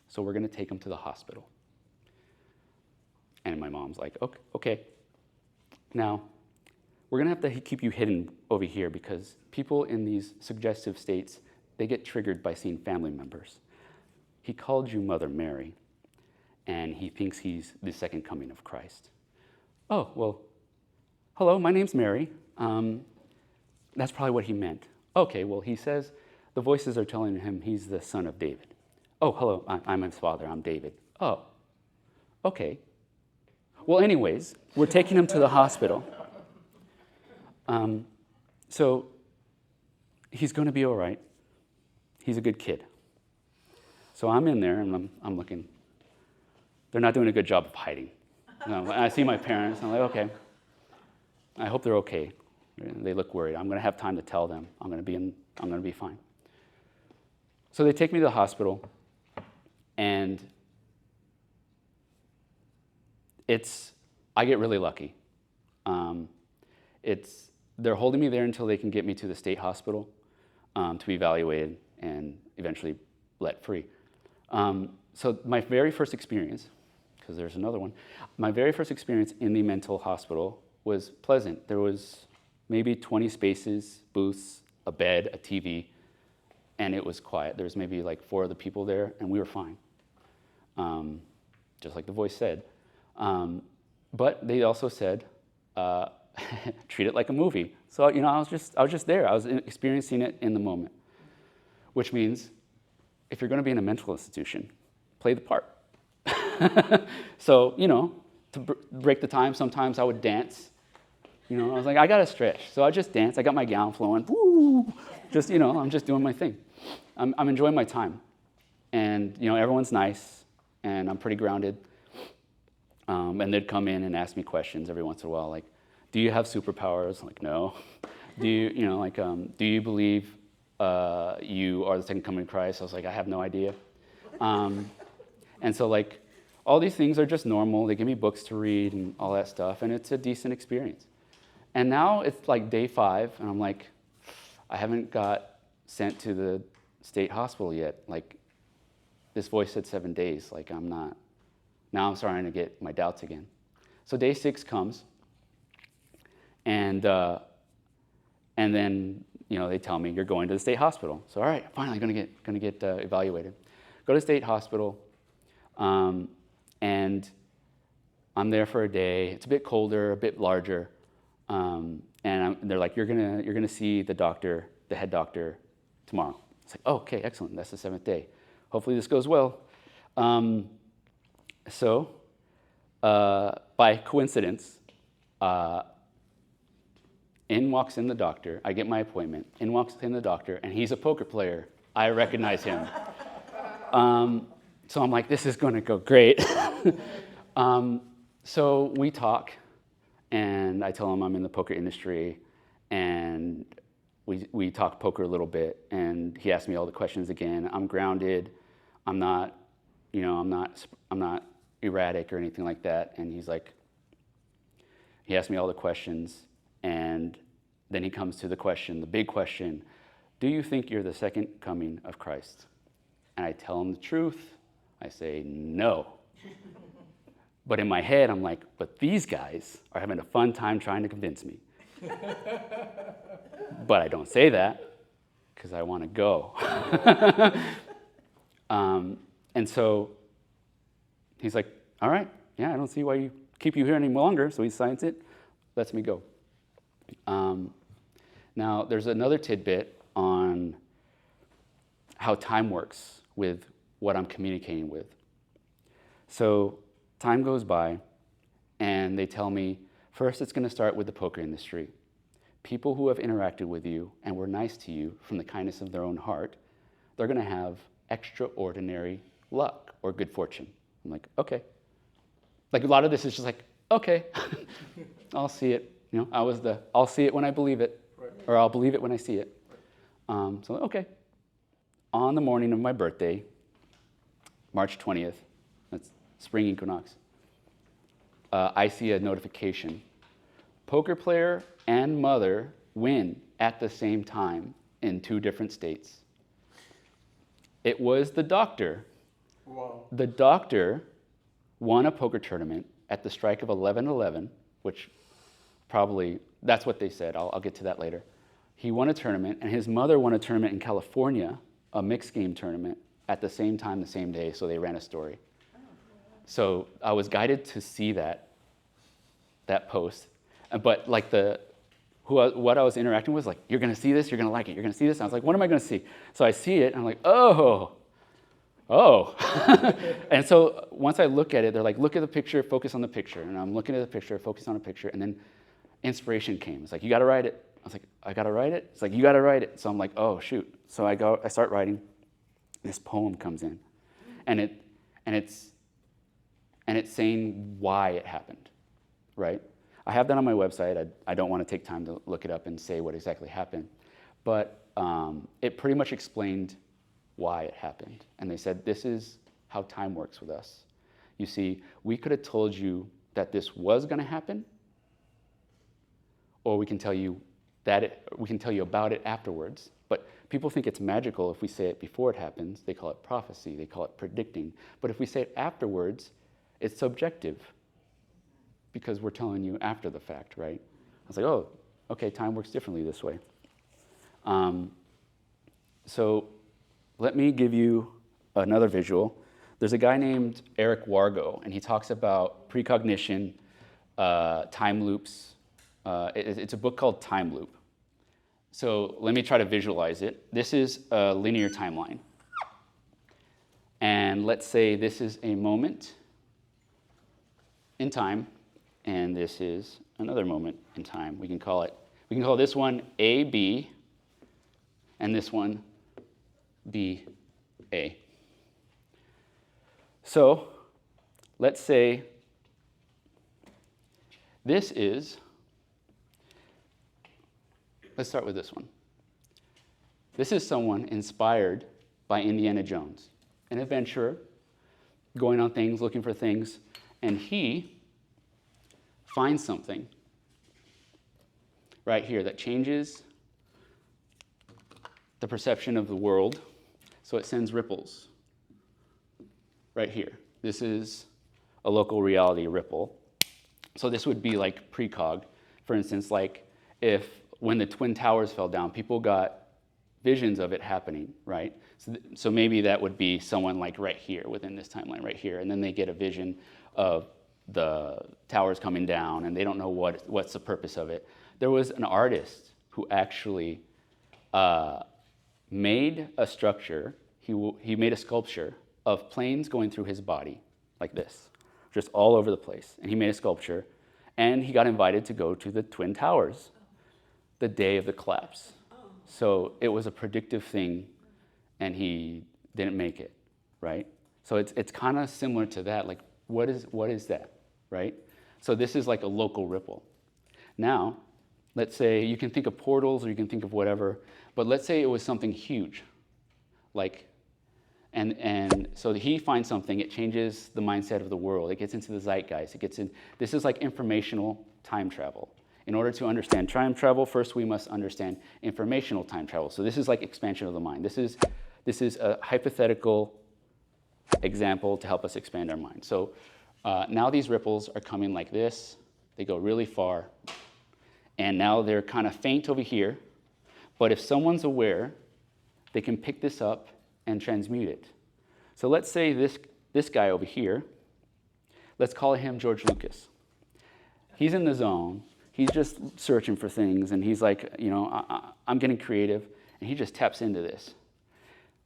So we're going to take him to the hospital. And my mom's like, okay. Now, we're going to have to keep you hidden over here because people in these suggestive states, they get triggered by seeing family members. He called you Mother Mary, and he thinks he's the second coming of Christ. Oh, well, hello, my name's Mary. That's probably what he meant. Okay, well, he says the voices are telling him he's the son of David. Oh, hello, I'm his father, I'm David. Oh, okay. Well, anyways, we're taking him to the hospital. So he's going to be all right. He's a good kid. So I'm in there, and I'm looking. They're not doing a good job of hiding. I see my parents, I'm like, okay. I hope they're okay. They look worried. I'm going to have time to tell them. I'm going to be fine. So they take me to the hospital, and I get really lucky. They're holding me there until they can get me to the state hospital to be evaluated and eventually let free. So my very first experience, because there's another one, my very first experience in the mental hospital was pleasant. There was maybe 20 spaces, booths, a bed, a TV, and it was quiet. There was maybe like 4 other people there, and we were fine, just like the voice said. But they also said, treat it like a movie. So I was just there. I was experiencing it in the moment, which means if you're going to be in a mental institution, play the part. So to break the time, sometimes I would dance. I was like, I got to stretch, so I just dance. I got my gown flowing. Woo! Just I'm just doing my thing. I'm enjoying my time, and everyone's nice, and I'm pretty grounded. And they'd come in and ask me questions every once in a while, like, do you have superpowers? I'm like, no. Do you, do you believe you are the second coming of Christ? I was like, I have no idea. And so, like, all these things are just normal. They give me books to read and all that stuff, and it's a decent experience. And now it's like day 5, and I'm like, I haven't got sent to the state hospital yet. Like, this voice said 7 days. Like, I'm not. Now I'm starting to get my doubts again. So day 6 comes, and then they tell me you're going to the state hospital. So all right, finally gonna get evaluated. Go to state hospital, and I'm there for a day. It's a bit colder, a bit larger, and they're like, you're gonna see the head doctor tomorrow. It's like, oh, okay, excellent. That's the 7th day. Hopefully this goes well. So, by coincidence, in walks in the doctor. I get my appointment. In walks in the doctor, and he's a poker player. I recognize him. So I'm like, this is going to go great. So we talk, and I tell him I'm in the poker industry, and we talk poker a little bit, and he asked me all the questions again. I'm grounded. I'm not erratic or anything like that. And he asked me all the questions, and then he comes to the big question, do you think you're the second coming of Christ? And I tell him the truth. I say, no. But in my head, I'm like, but these guys are having a fun time trying to convince me. But I don't say that because I want to go. And so He's like, all right, yeah, I don't see why you keep you here any longer. So he signs it, lets me go. Now, there's another tidbit on how time works with what I'm communicating with. So time goes by, and they tell me, first it's going to start with the poker industry. People who have interacted with you and were nice to you from the kindness of their own heart, they're going to have extraordinary luck or good fortune. I'm like, okay. Like a lot of this is just like, okay, I'll see it. You know, I'll see it when I believe it, right. Or I'll believe it when I see it. Right. So, okay. On the morning of my birthday, March 20th, that's spring equinox, I see a notification. Poker player and mother win at the same time in 2 different states. It was the doctor. Wow. The doctor won a poker tournament at the strike of 11:11, which probably, that's what they said. I'll get to that later. He won a tournament, and his mother won a tournament in California, a mixed game tournament, at the same time, the same day, so they ran a story. So I was guided to see that post, but like what I was interacting with was like, you're gonna see this, you're gonna like it, you're gonna see this. And I was like, what am I gonna see? So I see it, and I'm like, oh. And so once I look at it, they're like, look at the picture, focus on the picture. And I'm looking at the picture, focus on the picture, and then inspiration came. It's like, you gotta write it. I was like, I gotta write it? It's like, you gotta write it. So I'm like, oh, shoot. So I start writing. This poem comes in, and it's saying why it happened, right? I have that on my website. I don't want to take time to look it up and say what exactly happened, but it pretty much explained why it happened. And they said, this is how time works with us. You see, we could have told you that this was going to happen, or we can tell you about it afterwards. But people think it's magical if we say it before it happens. They call it prophecy. They call it predicting. But if we say it afterwards, it's subjective because we're telling you after the fact, right? I was like, oh, okay, time works differently this way. So let me give you another visual. There's a guy named Eric Wargo, and he talks about precognition, time loops. It's a book called Time Loop. So let me try to visualize it. This is a linear timeline. And let's say this is a moment in time, and this is another moment in time. We can call this one A, B, and this one B, A. So let's say this is, let's start with this one. This is someone inspired by Indiana Jones, an adventurer going on things, looking for things, and he finds something right here that changes the perception of the world, so it sends ripples right here. This is a local reality ripple. So this would be like precog. For instance, like if when the Twin Towers fell down, people got visions of it happening, right? So maybe that would be someone like right here within this timeline right here, and then they get a vision of the towers coming down, and they don't know what's the purpose of it. There was an artist who actually made a structure. He made a sculpture of planes going through his body like this, just all over the place. And he made a sculpture, and he got invited to go to the Twin Towers the day of the collapse. So it was a predictive thing, and he didn't make it, right? So it's kind of similar to that. Like, what is that, right? So this is like a local ripple. Now, let's say you can think of portals or you can think of whatever, but let's say it was something huge, like, and so he finds something, it changes the mindset of the world, it gets into the zeitgeist, this is like informational time travel. In order to understand time travel, first we must understand informational time travel. So this is like expansion of the mind. This is a hypothetical example to help us expand our mind. So now these ripples are coming like this. They go really far. And now they're kind of faint over here. But if someone's aware, they can pick this up and transmute it. So let's say this guy over here Let's call him George Lucas. He's in the zone. He's just searching for things, and he's like, I'm getting creative, and he just taps into this.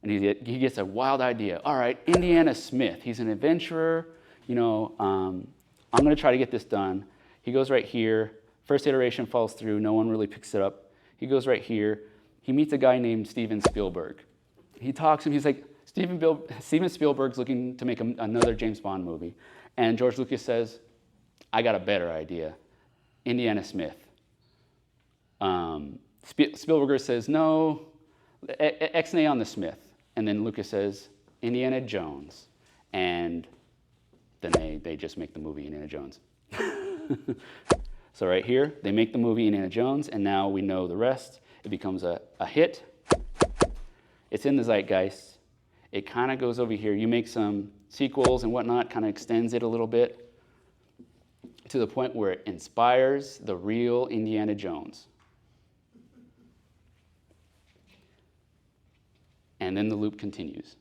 And he gets a wild idea. All right, Indiana Smith. He's an adventurer. I'm going to try to get this done. He goes right here. First iteration falls through. No one really picks it up. He goes right here. He meets a guy named Steven Spielberg. He talks to him. He's like, Steven Spielberg's looking to make another James Bond movie. And George Lucas says, I got a better idea. Indiana Smith. Spielberg says, no, X-nay on the Smith. And then Lucas says, Indiana Jones. And then they just make the movie Indiana Jones. So right here, they make the movie Indiana Jones, and now we know the rest. It becomes a hit. It's in the zeitgeist. It kind of goes over here. You make some sequels and whatnot, kind of extends it a little bit to the point where it inspires the real Indiana Jones. And then the loop continues.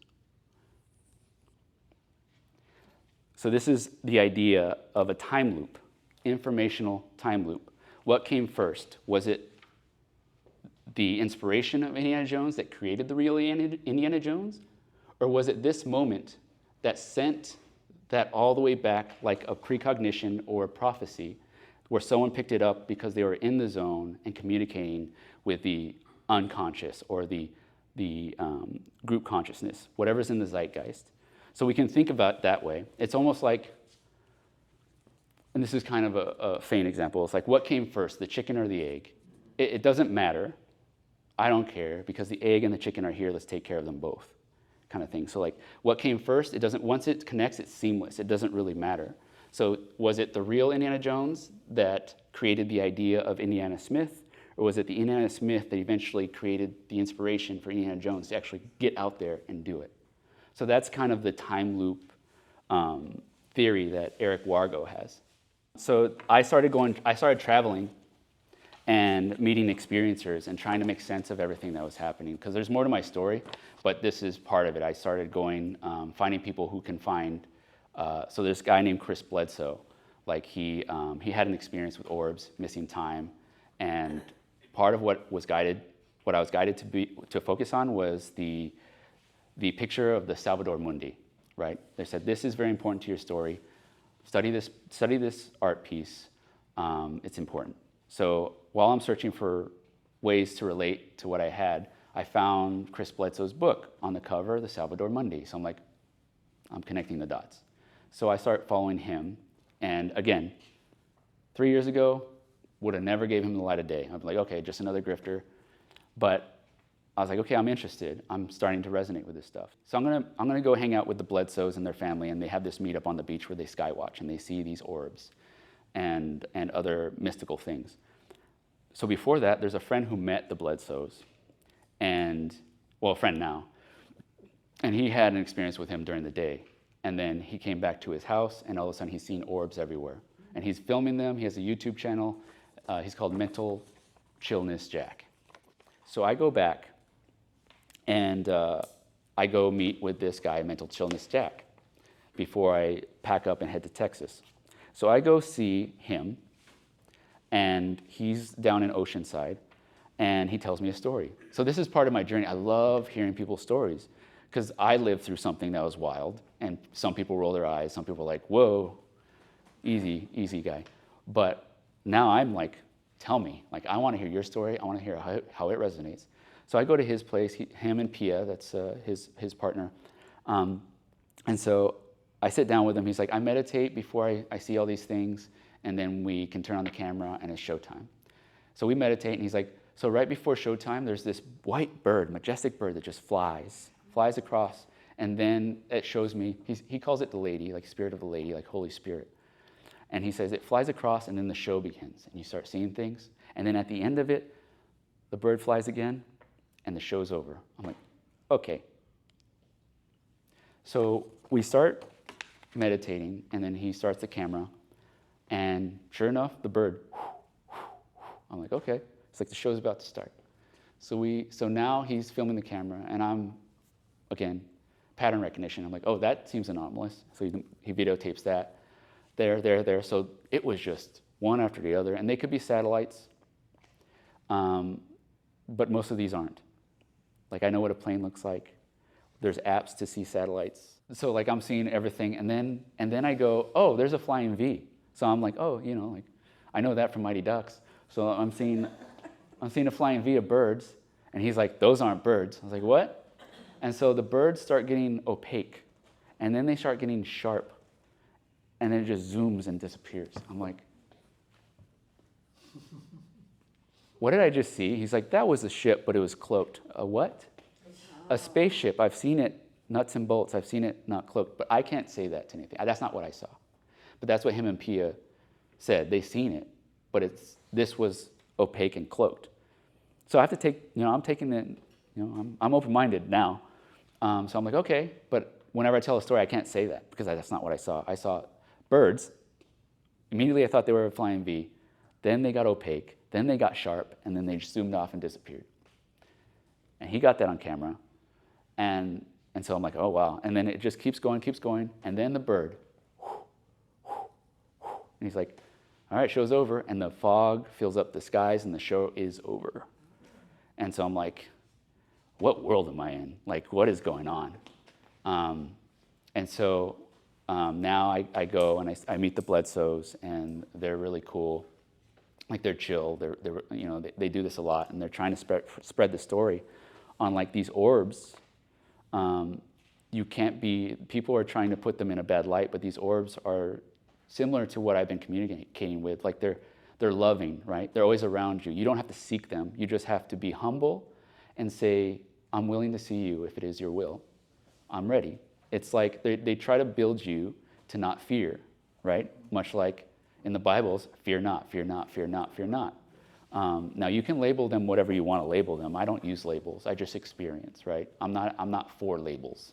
So this is the idea of a time loop, informational time loop. What came first? Was it the inspiration of Indiana Jones that created the real Indiana Jones? Or was it this moment that sent that all the way back like a precognition or a prophecy where someone picked it up because they were in the zone and communicating with the unconscious or the group consciousness, whatever's in the zeitgeist. So we can think about it that way. It's almost like, and this is kind of a faint example, it's like what came first, the chicken or the egg? It doesn't matter. I don't care because the egg and the chicken are here, let's take care of them both, kind of thing. So like what came first, once it connects, it's seamless. It doesn't really matter. So was it the real Indiana Jones that created the idea of Indiana Smith? Or was it the Indiana Smith that eventually created the inspiration for Indiana Jones to actually get out there and do it? So that's kind of the time loop theory that Eric Wargo has. So I started traveling and meeting experiencers and trying to make sense of everything that was happening. Because there's more to my story, but this is part of it. I started going, finding people who can find, so there's a guy named Chris Bledsoe. Like he had an experience with orbs, missing time, and part of what I was guided to focus on was the picture of the Salvator Mundi, right? They said, this is very important to your story. Study this art piece. It's important. So while I'm searching for ways to relate to what I had, I found Chris Bledsoe's book on the cover, the Salvator Mundi. So I'm like, I'm connecting the dots. So I start following him. And again, 3 years ago, would have never gave him the light of day. I'd be like, okay, just another grifter. But I was like, okay, I'm interested. I'm starting to resonate with this stuff. So I'm gonna go hang out with the Bledsoes and their family, and they have this meetup on the beach where they skywatch and they see these orbs and other mystical things. So before that, there's a friend who met the Bledsoes, a friend now, and he had an experience with him during the day. And then he came back to his house, and all of a sudden he's seen orbs everywhere. And he's filming them. He has a YouTube channel. He's called Mental Chillness Jack. So I go back, and I go meet with this guy, Mental Chillness Jack, before I pack up and head to Texas. So I go see him, and he's down in Oceanside, and he tells me a story. So this is part of my journey. I love hearing people's stories, because I lived through something that was wild, and some people roll their eyes, some people are like, whoa, easy guy. But now I'm like, tell me. Like, I want to hear your story. I want to hear how it resonates. So I go to his place, him and Pia, that's his partner. And so I sit down with him. He's like, I meditate before I see all these things, and then we can turn on the camera, and it's showtime. So we meditate, and he's like, so right before showtime, there's this white bird, majestic bird that just flies across, and then it shows me, he calls it the lady, like spirit of the lady, like Holy Spirit. And he says it flies across, and then the show begins, and you start seeing things. And then at the end of it, the bird flies again, and the show's over. I'm like, okay. So we start meditating, and then he starts the camera, and sure enough, the bird, I'm like, okay. It's like the show's about to start. So now he's filming the camera, and I'm, again, pattern recognition. I'm like, oh, that seems anomalous. So he videotapes that. there. So it was just one after the other. And they could be satellites, but most of these aren't. Like, I know what a plane looks like. There's apps to see satellites. So like I'm seeing everything, and then I go, oh, there's a flying V. So I'm like, oh, like I know that from Mighty Ducks. So I'm seeing a flying V of birds, and he's like, those aren't birds. I was like, what? And so the birds start getting opaque, and then they start getting sharp, and then it just zooms and disappears. I'm like, what did I just see? He's like, that was a ship, but it was cloaked. A what? A spaceship. I've seen it nuts and bolts. I've seen it not cloaked, but I can't say that to anything. That's not what I saw. But that's what him and Pia said. They seen it, but this was opaque and cloaked. So I have to take, I'm taking the, I'm open-minded now. So I'm like, okay, but whenever I tell a story, I can't say that because that's not what I saw. I saw birds. Immediately I thought they were a flying V. Then they got opaque. Then they got sharp, and then they just zoomed off and disappeared. And he got that on camera. And so I'm like, oh, wow. And then it just keeps going. And then the bird, and he's like, all right, show's over. And the fog fills up the skies, and the show is over. And so I'm like, what world am I in? Like, what is going on? And so now I go and I meet the Bledsoes, and they're really cool. Like, they're chill. They do this a lot, and they're trying to spread the story on like these orbs. People are trying to put them in a bad light, but these orbs are similar to what I've been communicating with. Like, they're loving, right? They're always around you. You don't have to seek them. You just have to be humble and say, I'm willing to see you if it is your will. I'm ready. It's like they try to build you to not fear, right? Much like in the Bibles, fear not, fear not, fear not, fear not. Now you can label them whatever you want to label them. I don't use labels. I just experience, right? I'm not for labels.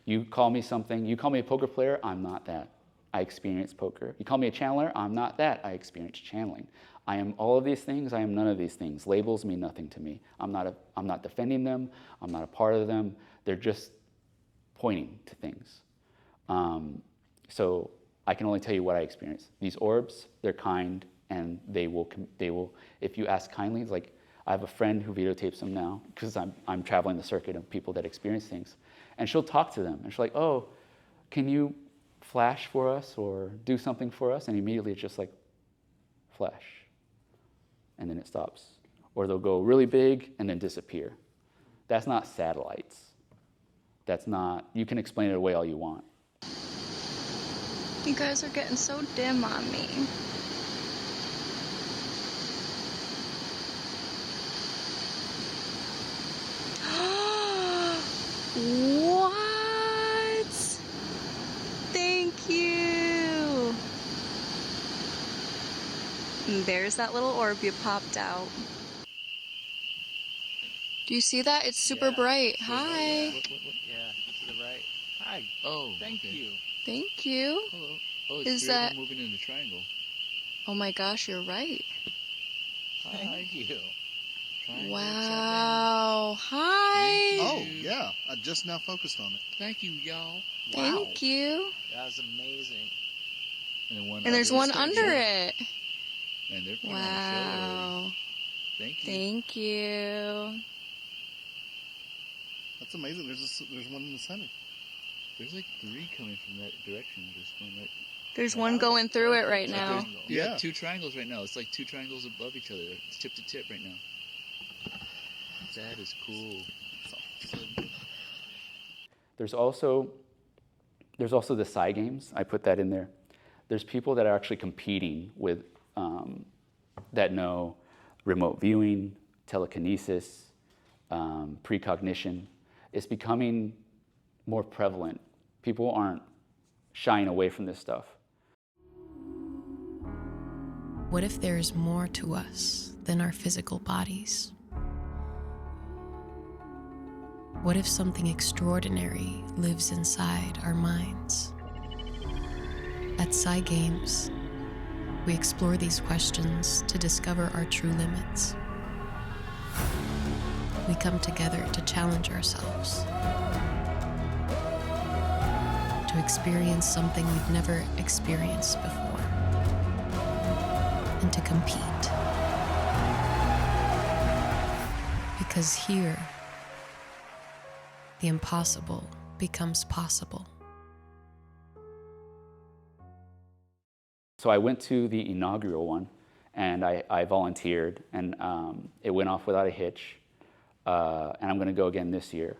You call me something. You call me a poker player. I'm not that. I experience poker. You call me a channeler. I'm not that. I experience channeling. I am all of these things. I am none of these things. Labels mean nothing to me. I'm not defending them. I'm not a part of them. They're just pointing to things. So I can only tell you what I experience. These orbs, they're kind, and they will. If you ask kindly, like I have a friend who videotapes them now because I'm traveling the circuit of people that experience things, and she'll talk to them, and she's like, "Oh, can you flash for us or do something for us?" And immediately it's just like, flash, and then it stops, or they'll go really big and then disappear. That's not satellites. That's not. You can explain it away all you want. You guys are getting so dim on me. What? Thank you. And there's that little orb you popped out. Do you see that? It's super bright. Hi. Yeah, to the right. Hi. Oh, Thank you. Thank you. Hello. Oh, Is it's that- moving in a triangle. Oh my gosh, you're right. Thank you. Triangle, Wow. Hi. Thank Oh, yeah. I just now focused on it. Thank you, y'all. Thank you. That was amazing. And, then one And there's other one station. under it. And they're putting on a show already. Wow. Thank you. Thank you. That's amazing. There's one in the center. There's like 3 coming from that direction. There's one right. There's one going through it right now. You Yeah. have 2 triangles right now. It's like 2 triangles above each other. It's tip to tip right now. That is cool. There's also the Psi games. I put that in there. There's people that are actually competing with that know remote viewing, telekinesis, precognition. It's becoming more prevalent. People aren't shying away from this stuff. What if there's more to us than our physical bodies? What if something extraordinary lives inside our minds? At Psi Games, we explore these questions to discover our true limits. We come together to challenge ourselves, to to experience something we've never experienced before, and to compete. Because here, the impossible becomes possible. So I went to the inaugural one, and I volunteered, and it went off without a hitch. And I'm going to go again this year,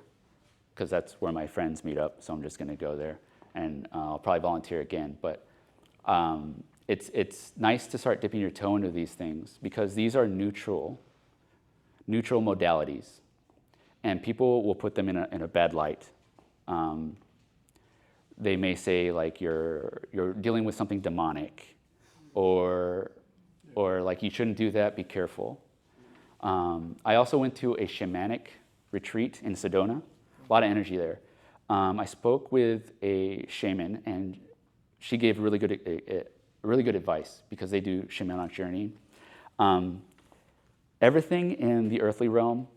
because that's where my friends meet up, so I'm just going to go there, and I'll probably volunteer again. But it's nice to start dipping your toe into these things, because these are neutral modalities, and people will put them in a bad light. They may say like you're dealing with something demonic, or like you shouldn't do that, be careful. I also went to a shamanic retreat in Sedona, a lot of energy there. I spoke with a shaman, and she gave really good advice, because they do shamanic journeying. Everything in the earthly realm,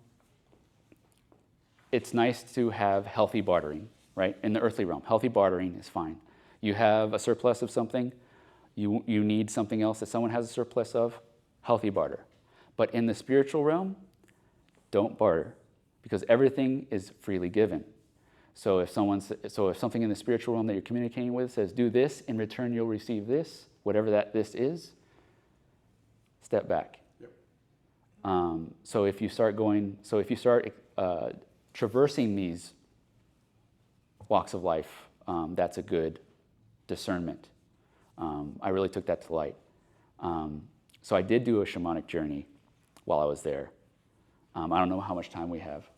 it's nice to have healthy bartering, right? In the earthly realm, healthy bartering is fine. You have a surplus of something, you need something else that someone has a surplus of, healthy barter. But in the spiritual realm, don't barter, because everything is freely given. So if something in the spiritual realm that you're communicating with says, do this, in return you'll receive this, whatever that this is, step back. Yep. So if you start traversing these walks of life, that's a good discernment. I really took that to light. So I did do a shamanic journey while I was there. I don't know how much time we have.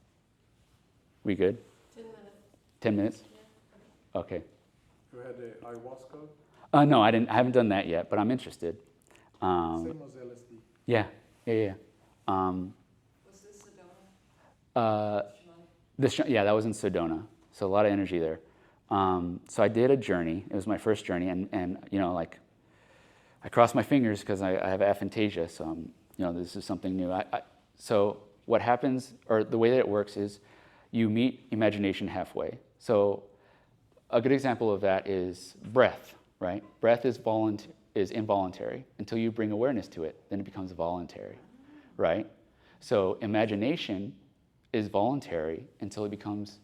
We good? 10 minutes. 10 minutes? Yeah. Okay. You had the ayahuasca? No, I haven't done that yet, but I'm interested. Same as LSD. Yeah. Was this Sedona? Yeah, that was in Sedona. So a lot of energy there. So I did a journey. It was my first journey, and like I crossed my fingers because I have aphantasia. So this is something new. So what happens, or the way that it works, is you meet imagination halfway. So a good example of that is breath, right? Breath is involuntary until you bring awareness to it. Then it becomes voluntary, right? So imagination is voluntary until it becomes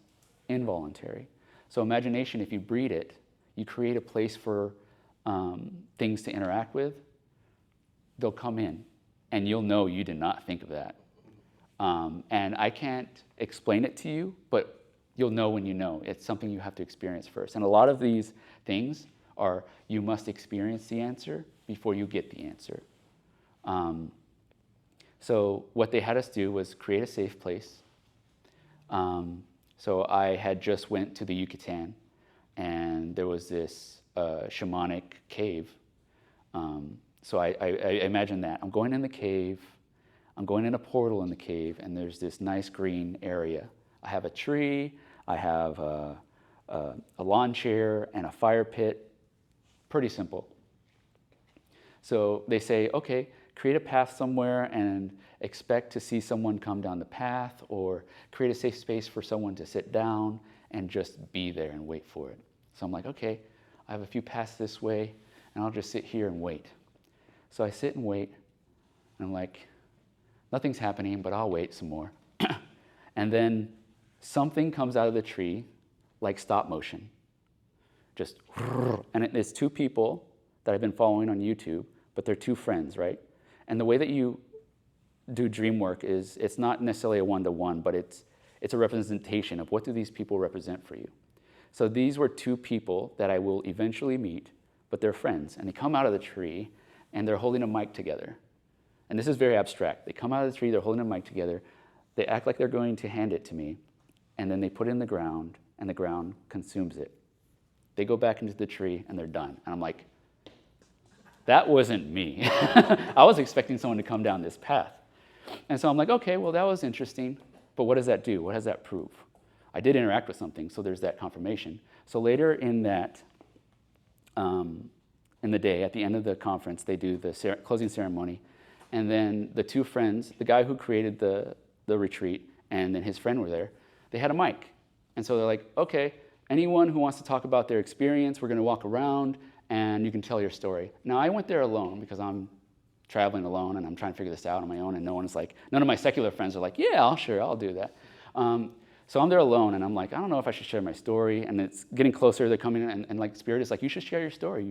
involuntary. So imagination, if you breed it, you create a place for things to interact with, they'll come in, and you'll know you did not think of that. And I can't explain it to you, but you'll know when you know. It's something you have to experience first. And a lot of these things are, you must experience the answer before you get the answer. So what they had us do was create a safe place. So I had just went to the Yucatan, and there was this shamanic cave. So I imagine that. I'm going in the cave, I'm going in a portal in the cave, and there's this nice green area. I have a tree, I have a lawn chair, and a fire pit. Pretty simple. So they say, okay, create a path somewhere and expect to see someone come down the path, or create a safe space for someone to sit down and just be there and wait for it. So I'm like, okay, I have a few paths this way, and I'll just sit here and wait. So I sit and wait, and I'm like, nothing's happening, but I'll wait some more. And then something comes out of the tree, like stop motion. Just, and it's two people that I've been following on YouTube, but they're two friends, right? And the way that you do dream work is, it's not necessarily a one-to-one, but it's a representation of what do these people represent for you. So these were two people that I will eventually meet, but they're friends, and they come out of the tree, and they're holding a mic together. And this is very abstract. They come out of the tree, they're holding a mic together, they act like they're going to hand it to me, and then they put it in the ground, and the ground consumes it. They go back into the tree, and they're done. And I'm like, that wasn't me. I was expecting someone to come down this path. And so I'm like, okay, well, that was interesting, but what does that do? What does that prove? I did interact with something, so there's that confirmation. So later in that, in the day, at the end of the conference, they do the closing ceremony, and then the two friends, the guy who created the retreat and then his friend were there, they had a mic. And so they're like, okay, anyone who wants to talk about their experience, we're going to walk around and you can tell your story. Now, I went there alone because I'm traveling alone and I'm trying to figure this out on my own, and none of my secular friends are like, yeah, I'll do that. So I'm there alone and I'm like, I don't know if I should share my story, and it's getting closer, they're coming in, and like Spirit is like, you should share your story,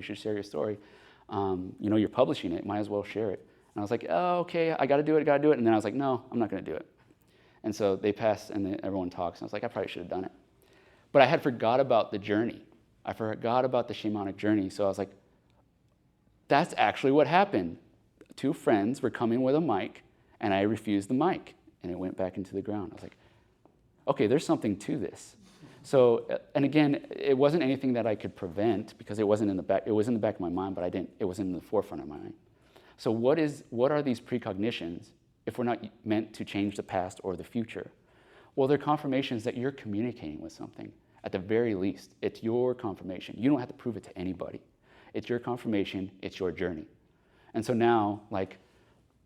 you're publishing it, might as well share it. And I was like, oh, okay, I gotta do it, and then I was like, no, I'm not gonna do it. And so they pass and then everyone talks, and I was like, I probably should have done it. But I had forgot about the journey. I forgot about the shamanic journey, so I was like, that's actually what happened. 2 friends were coming with a mic, and I refused the mic, and it went back into the ground. I was like, okay, there's something to this. So, and again, it wasn't anything that I could prevent because it wasn't in the back. It was in the back of my mind, but it wasn't in the forefront of my mind. So what are these precognitions if we're not meant to change the past or the future? Well, they're confirmations that you're communicating with something. At the very least, it's your confirmation. You don't have to prove it to anybody. It's your confirmation, it's your journey. And so now, like,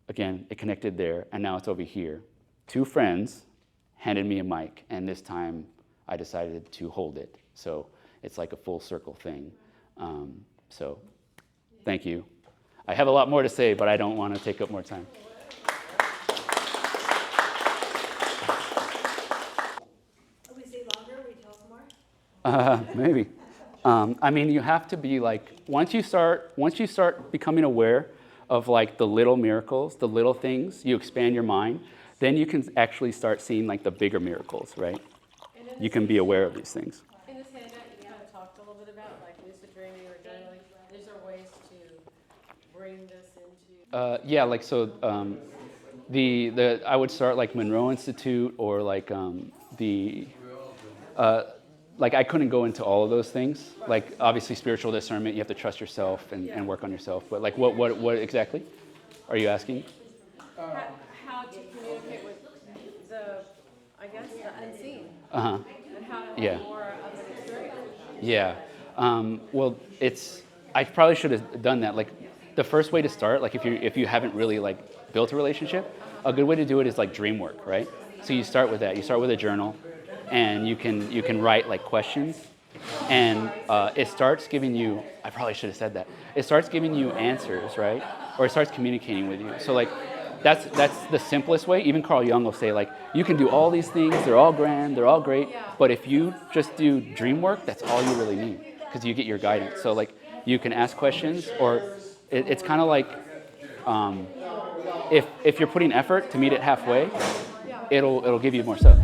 again, it connected there, and now it's over here. 2 friends handed me a mic, and this time I decided to hold it. So it's like a full circle thing. So thank you. I have a lot more to say, but I don't want to take up more time. Will we stay longer? Will you tell us more? Maybe. I mean, you have to be like, once you start becoming aware of like the little miracles, the little things, you expand your mind, then you can actually start seeing like the bigger miracles, right? You can be aware of these things. In this handout, you kind of talked a little bit about like lucid dreaming or journaling. Is there ways to bring this into? Yeah, like so. I would start like Monroe Institute or like like I couldn't go into all of those things. Like obviously spiritual discernment, you have to trust yourself and work on yourself. But like what exactly are you asking? How to communicate with the unseen. Uh-huh. And how to Yeah. have more of an experience. Yeah. Well, I probably should have done that. Like the first way to start, like if you haven't really like built a relationship, a good way to do it is like dream work, right? So you start with that. You start with a journal, and you can write like questions, and it starts giving you. I probably should have said that. It starts giving you answers, right? Or it starts communicating with you. So like that's the simplest way. Even Carl Jung will say like you can do all these things. They're all grand. They're all great. But if you just do dream work, that's all you really need because you get your guidance. So like you can ask questions, or it's kind of like if you're putting effort to meet it halfway, it'll give you more stuff.